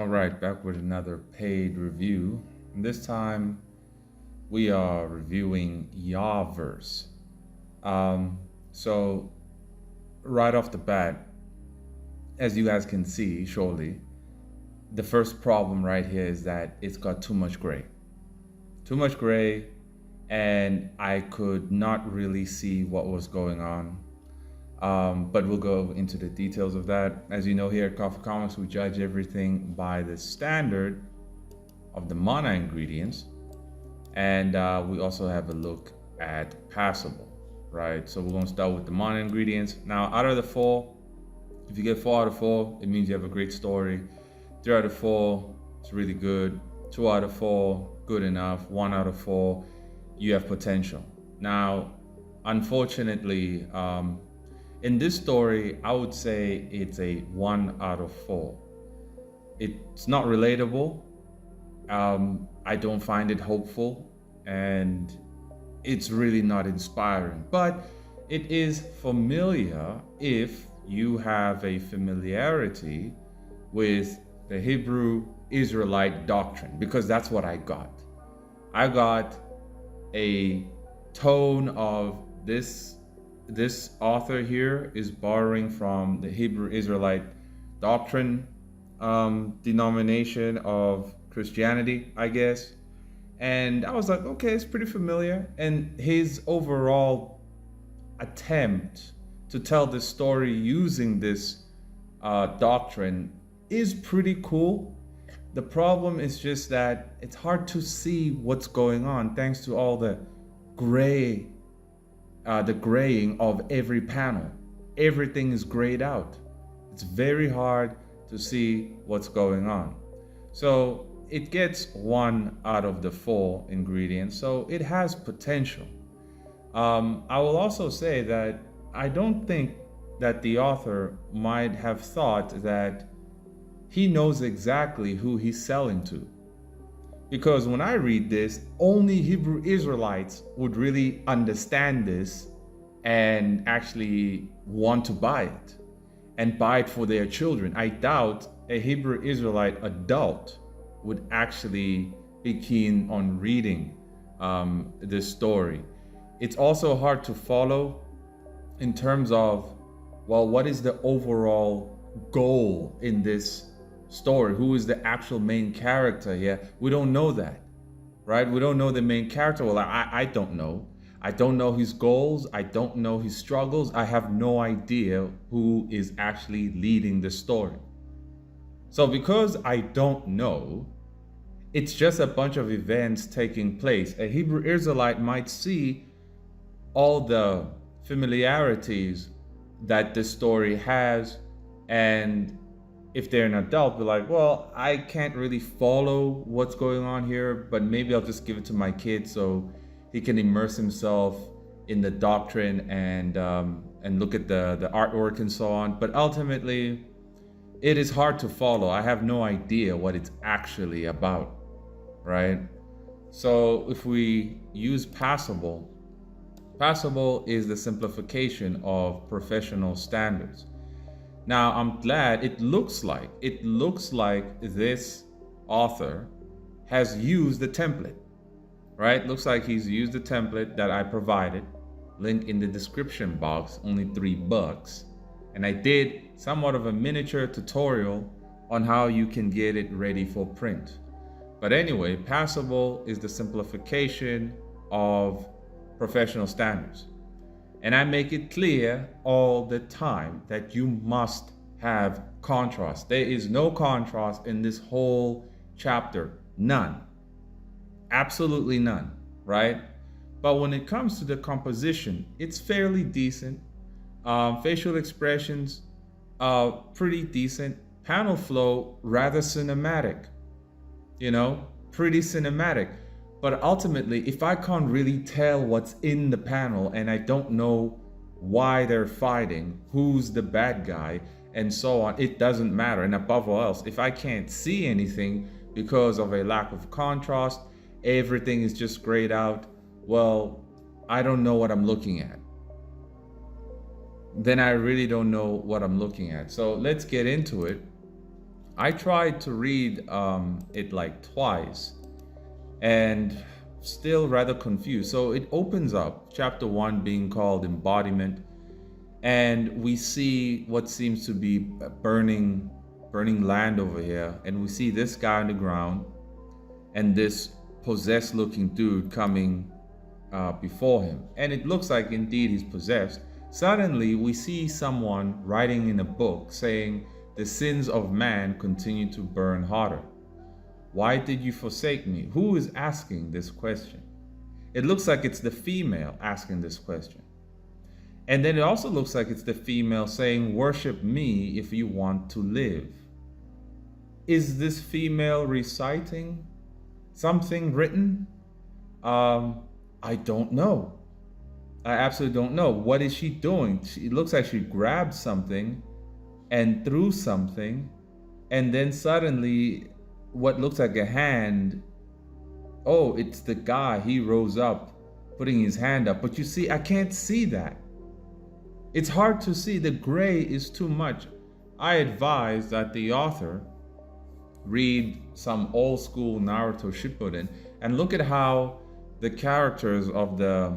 All right, back with another paid review. And this time we are reviewing YAHVERSE. Um, so, right off the bat, as you guys can see, surely, the first problem right here is that it's got too much gray. Too much gray, and I could not really see what was going on. But we'll go into the details of that. As you know, here at Coffee Comics, we judge everything by the standard of the MANAA ingredients, and we also have a look at passable, right? So we're going to start with the MANAA ingredients. Now, out of the four, if you get 4 out of 4, it means you have a great story. 3 out of 4, it's really good. 2 out of 4, good enough. 1 out of 4, you have potential. Now, unfortunately, in this story, I would say it's a 1 out of 4. It's not relatable. I don't find it hopeful, and it's really not inspiring. But it is familiar if you have a familiarity with the Hebrew Israelite doctrine, because that's what I got. I got a tone of this author here is borrowing from the Hebrew Israelite doctrine denomination of Christianity, I guess. And I was like, okay, it's pretty familiar. And his overall attempt to tell this story using this doctrine is pretty cool. The problem is just that it's hard to see what's going on thanks to all the graying of every panel. Everything is grayed out. It's very hard to see what's going on. So it gets 1 out of 4 ingredients, so it has potential. I will also say that I don't think that the author might have thought that he knows exactly who he's selling to. Because when I read this, only Hebrew Israelites would really understand this and actually want to buy it and buy it for their children. I doubt a Hebrew Israelite adult would actually be keen on reading this story. It's also hard to follow in terms of, well, what is the overall goal in this story? Who is the actual main character here? We don't know that, right? We don't know the main character. Well, I don't know. I don't know his goals. I don't know his struggles. I have no idea who is actually leading the story. So because I don't know, it's just a bunch of events taking place. A Hebrew Israelite might see all the familiarities that this story has, and if they're an adult, be like, well, I can't really follow what's going on here, but maybe I'll just give it to my kid so he can immerse himself in the doctrine and look at the artwork and so on. But ultimately, it is hard to follow. I have no idea what it's actually about, right? So if we use passable is the simplification of professional standards. Now, I'm glad it looks like this author has used the template, right? Looks like he's used the template that I provided, link in the description box, only $3. And I did somewhat of a miniature tutorial on how you can get it ready for print. But anyway, passable is the simplification of professional standards. And I make it clear all the time that you must have contrast. There is no contrast in this whole chapter. None. Absolutely none, right? But when it comes to the composition, it's fairly decent. Facial expressions, pretty decent. Panel flow, rather cinematic. Pretty cinematic. But ultimately, if I can't really tell what's in the panel and I don't know why they're fighting, who's the bad guy, and so on, it doesn't matter. And above all else, if I can't see anything because of a lack of contrast, everything is just grayed out, well, I don't know what I'm looking at. Then I really don't know what I'm looking at. So let's get into it. I tried to read it like twice and still rather confused. So it opens up, chapter 1 being called embodiment, and we see what seems to be burning land over here, and we see this guy on the ground and this possessed looking dude coming before him, and it looks like indeed he's possessed. Suddenly we see someone writing in a book saying the sins of man continue to burn hotter. Why did you forsake me? Who is asking this question? It looks like it's the female asking this question. And then it also looks like it's the female saying, worship me if you want to live. Is this female reciting something written? I don't know. I absolutely don't know. What is she doing? It looks like she grabbed something and threw something, and then suddenly what looks like a hand, oh, it's the guy. He rose up, putting his hand up. But you see, I can't see that. It's hard to see. The gray is too much. I advise that the author read some old school Naruto Shippuden and look at how the characters of the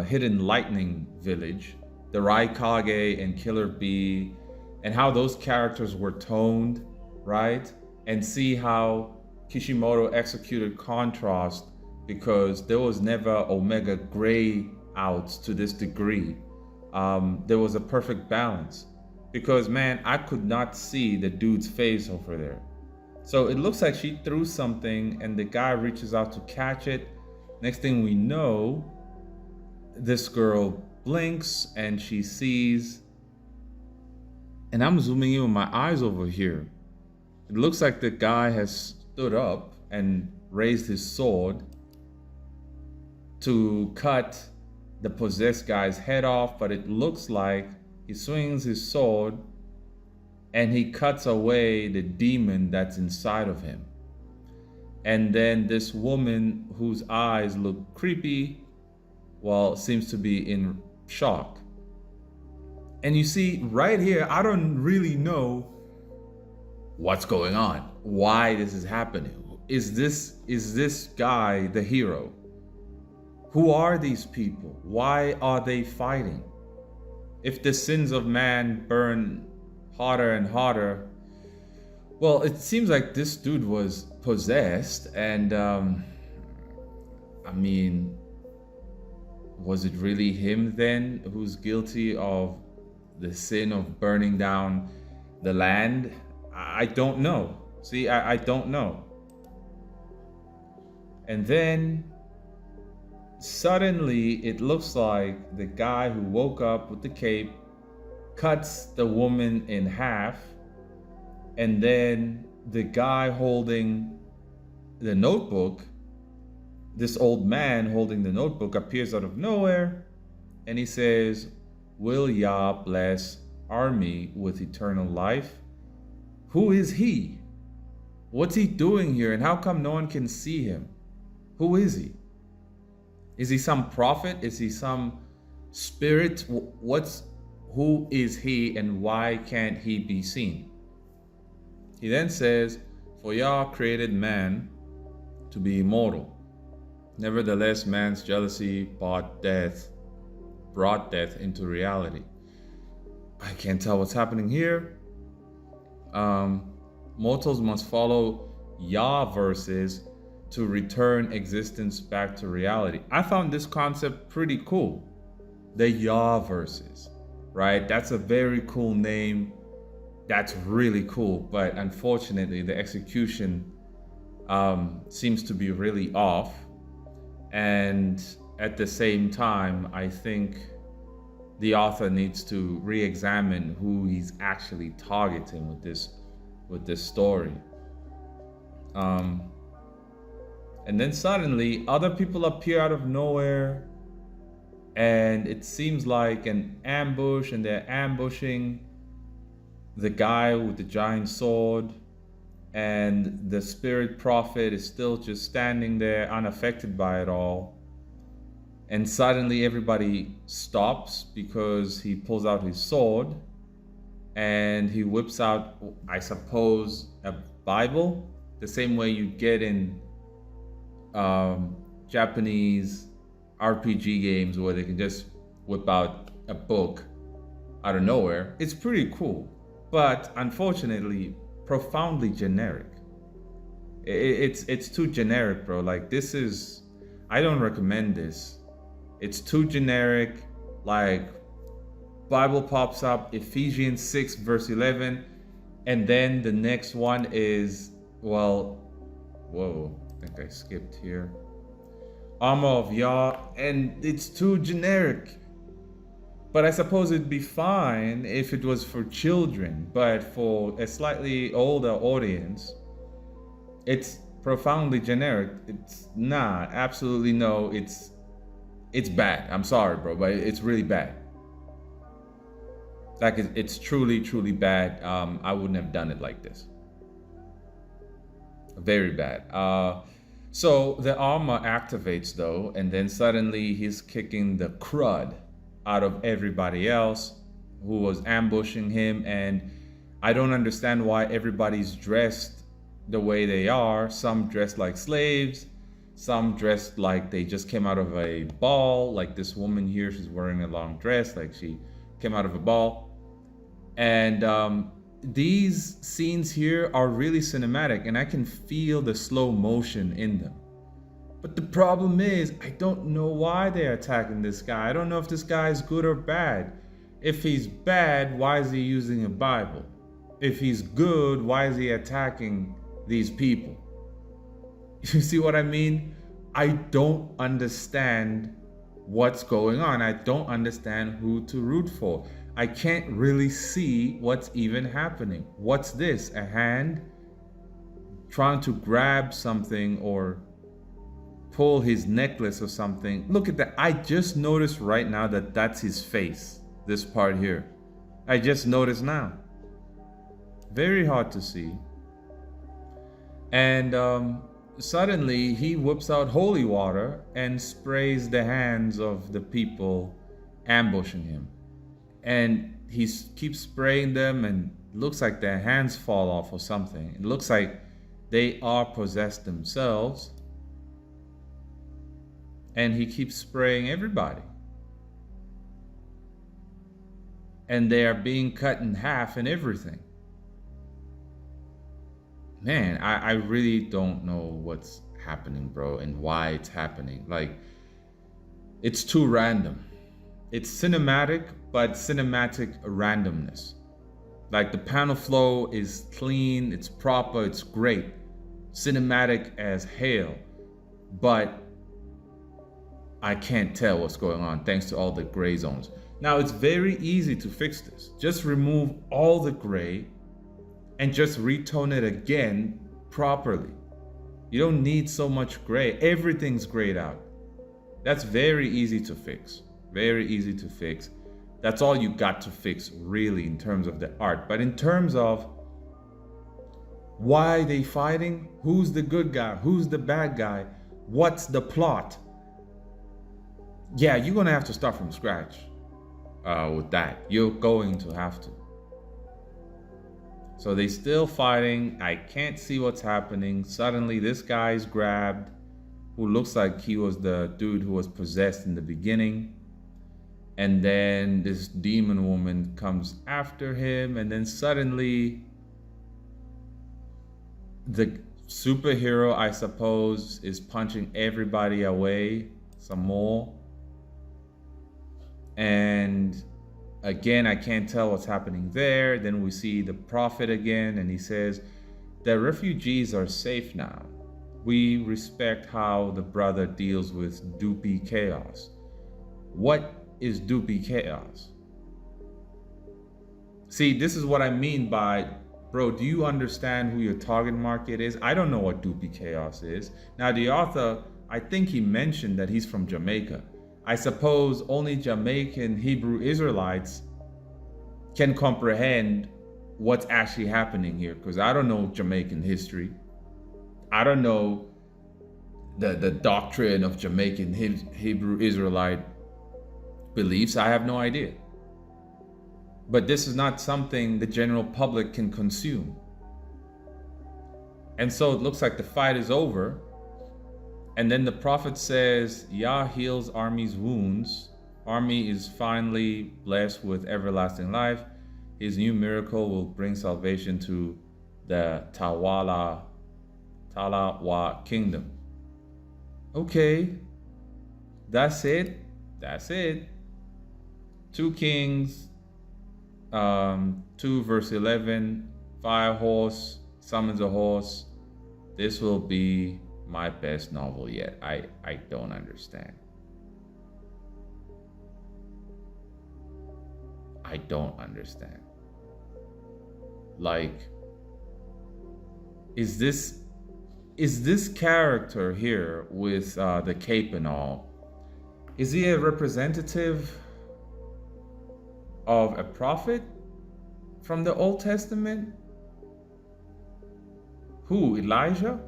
Hidden Lightning Village, the Raikage and Killer Bee, and how those characters were toned, right? And see how Kishimoto executed contrast, because there was never Omega gray outs to this degree. There was a perfect balance, because man, I could not see the dude's face over there. So it looks like she threw something and the guy reaches out to catch it. Next thing we know, this girl blinks and she sees, and I'm zooming in with my eyes over here. It looks like the guy has stood up and raised his sword to cut the possessed guy's head off, but it looks like he swings his sword and he cuts away the demon that's inside of him. And then this woman whose eyes look creepy, well, seems to be in shock. And you see right here, I don't really know what's going on, why this is happening. Is this guy the hero? Who are these people? Why are they fighting? If the sins of man burn hotter and hotter, well, it seems like this dude was possessed, and I mean, was it really him then who's guilty of the sin of burning down the land? I don't know. See, I don't know. And then suddenly it looks like the guy who woke up with the cape cuts the woman in half, and then the guy holding the notebook, this old man holding the notebook, appears out of nowhere, and he says, "Will Yah bless army with eternal life?" Who is he? What's he doing here, and how come no one can see him? Who is he? Is he some prophet? Is he some spirit? Who is he, and why can't he be seen? He then says, "For Yah created man to be immortal. Nevertheless, man's jealousy brought death into reality." I can't tell what's happening here. Mortals must follow YAHVERSES to return existence back to reality. I found this concept pretty cool. The YAHVERSES, right? That's a very cool name. That's really cool. But unfortunately, the execution seems to be really off. And at the same time, I think the author needs to re-examine who he's actually targeting with this story. And then suddenly other people appear out of nowhere, and it seems like an ambush, and they're ambushing the guy with the giant sword, and the spirit prophet is still just standing there unaffected by it all. And suddenly everybody stops because he pulls out his sword, and he whips out, I suppose, a Bible, the same way you get in Japanese RPG games where they can just whip out a book out of nowhere. It's pretty cool, but unfortunately, profoundly generic. It's too generic, bro. Like, this is, I don't recommend this. It's too generic. Like, Bible pops up, Ephesians 6 verse 11, and then the next one is, well, whoa, I think I skipped here. Armor of Yah, and it's too generic. But I suppose it'd be fine if it was for children, but for a slightly older audience, it's profoundly generic. It's not, absolutely no, it's bad. I'm sorry, bro, but it's really bad. Like, it's truly, truly bad. I wouldn't have done it like this. Very bad. So the armor activates though, and then suddenly he's kicking the crud out of everybody else who was ambushing him. And I don't understand why everybody's dressed the way they are. Some dressed like slaves, some dressed like they just came out of a ball. Like this woman here, she's wearing a long dress, like she came out of a ball. And these scenes here are really cinematic, and I can feel the slow motion in them. But the problem is, I don't know why they're attacking this guy. I don't know if this guy is good or bad. If he's bad, why is he using a Bible? If he's good, why is he attacking these people? You see what I mean? I don't understand what's going on. I don't understand who to root for. I can't really see what's even happening. What's this? A hand trying to grab something or pull his necklace or something. Look at that. I just noticed right now that that's his face. This part here. I just noticed now. Very hard to see. And suddenly he whips out holy water and sprays the hands of the people ambushing him. And he keeps spraying them, and it looks like their hands fall off or something. It looks like they are possessed themselves. And he keeps spraying everybody. And they are being cut in half and everything. Man, I really don't know what's happening, bro, and why it's happening. Like, it's too random. It's cinematic, but cinematic randomness. Like, the panel flow is clean, it's proper, it's great. Cinematic as hell. But I can't tell what's going on thanks to all the gray zones. Now, it's very easy to fix this. Just remove all the gray and just retone it again properly. You don't need so much gray. Everything's grayed out. That's very easy to fix. Very easy to fix. That's all you got to fix, really, in terms of the art. But in terms of why they fighting, who's the good guy, who's the bad guy, what's the plot? Yeah, you're gonna have to start from scratch with that. You're going to have to. So they still fighting. I can't see what's happening. Suddenly this guy's grabbed, who looks like he was the dude who was possessed in the beginning. And then this demon woman comes after him, and then suddenly the superhero, I suppose, is punching everybody away some more. And again, I can't tell what's happening there. Then we see the prophet again, and he says, the refugees are safe now. We respect how the brother deals with Doopy Chaos. What is Doopy Chaos? See, this is what I mean by, bro, do you understand who your target market is? I don't know what Doopy Chaos is. Now, the author, I think he mentioned that he's from Jamaica. I suppose only Jamaican Hebrew Israelites can comprehend what's actually happening here, because I don't know Jamaican history. I don't know the doctrine of Jamaican Hebrew Israelite beliefs. I have no idea. But this is not something the general public can consume. And so it looks like the fight is over. And then the prophet says, Yah heals army's wounds. Army is finally blessed with everlasting life. His new miracle will bring salvation to the Talawa kingdom. Okay, that's it. That's it. 2 Kings 2 verse 11, fire horse summons a horse. This will be my best novel yet. I don't understand. I don't understand. Like, is this character here with the cape and all, is he a representative of a prophet from the Old Testament? Who, Elijah?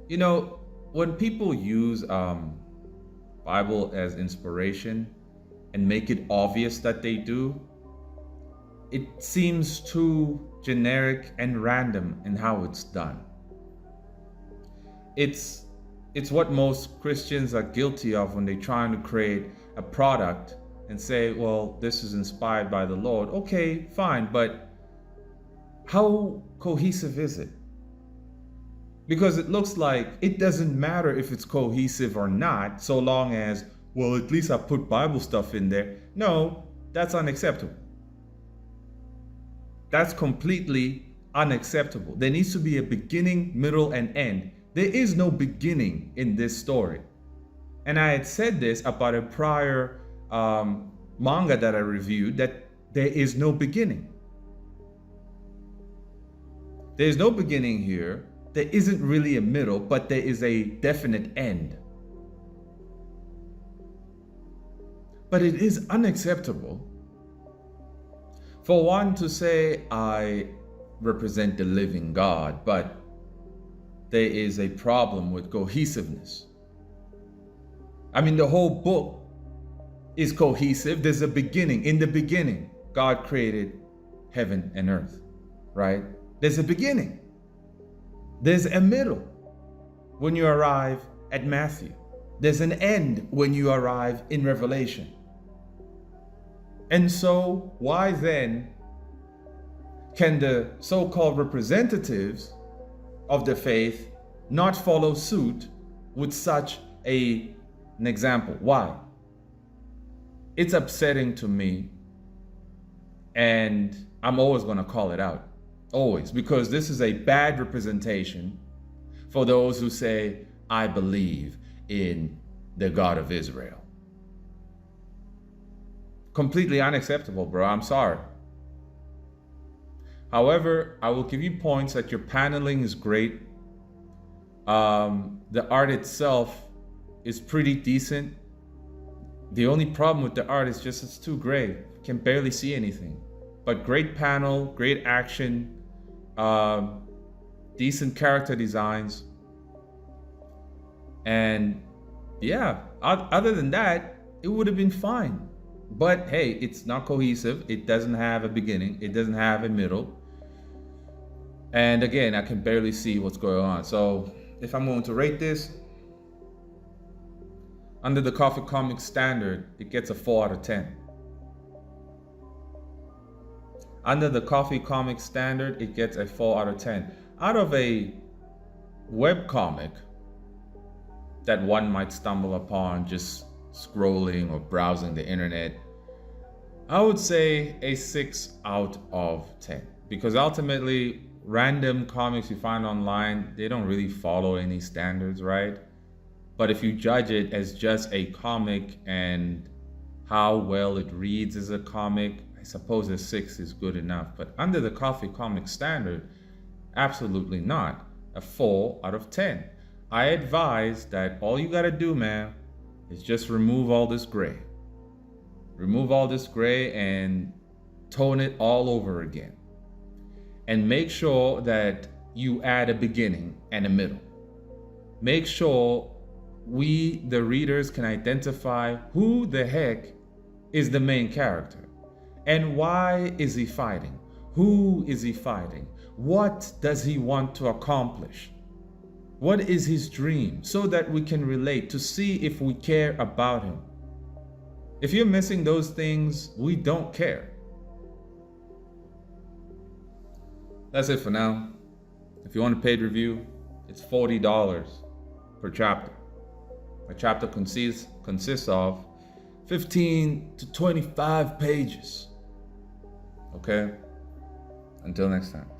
You know, when people use Bible as inspiration and make it obvious that they do, it seems too generic and random in how it's done. It's what most Christians are guilty of when they're trying to create a product and say, well, this is inspired by the Lord. Okay, fine, but how cohesive is it? Because it looks like it doesn't matter if it's cohesive or not, so long as, well, at least I put Bible stuff in there. No, that's unacceptable. That's completely unacceptable. There needs to be a beginning, middle, and end. There is no beginning in this story. And I had said this about a prior manga that I reviewed, that there is no beginning. There is no beginning here. There isn't really a middle, but there is a definite end. But it is unacceptable for one to say, I represent the living God, but there is a problem with cohesiveness. I mean, the whole book is cohesive. There's a beginning. In the beginning, God created heaven and earth, right? There's a beginning. There's a middle when you arrive at Matthew. There's an end when you arrive in Revelation. And so, why then can the so-called representatives of the faith not follow suit with such an example? Why? It's upsetting to me, and I'm always going to call it out. Always, because this is a bad representation for those who say, I believe in the God of Israel. Completely unacceptable, bro. I'm sorry. However, I will give you points that your paneling is great. The art itself is pretty decent. The only problem with the art is just it's too gray. Can barely see anything. But great panel, great action, decent character designs. And yeah, other than that, it would have been fine. But hey, it's not cohesive. It doesn't have a beginning. It doesn't have a middle. And again, I can barely see what's going on. So if I'm going to rate this, under the Coffee Comics standard, it gets a 4 out of 10. Under the Coffee Comics standard, it gets a 4 out of 10. Out of a webcomic that one might stumble upon just scrolling or browsing the internet, I would say a 6 out of 10. Because ultimately, random comics you find online, they don't really follow any standards, right? But if you judge it as just a comic and how well it reads as a comic, I suppose a 6 is good enough. But under the Coffee Comics standard, absolutely not. A 4 out of 10. I advise that all you gotta do, man, is just remove all this gray. Remove all this gray and tone it all over again. And make sure that you add a beginning and a middle. Make sure we, the readers, can identify who the heck is the main character. And why is he fighting? Who is he fighting? What does he want to accomplish? What is his dream? So that we can relate to see if we care about him. If you're missing those things, we don't care. That's it for now. If you want a paid review, it's $40 per chapter. A chapter consists of 15 to 25 pages. Okay? Until next time.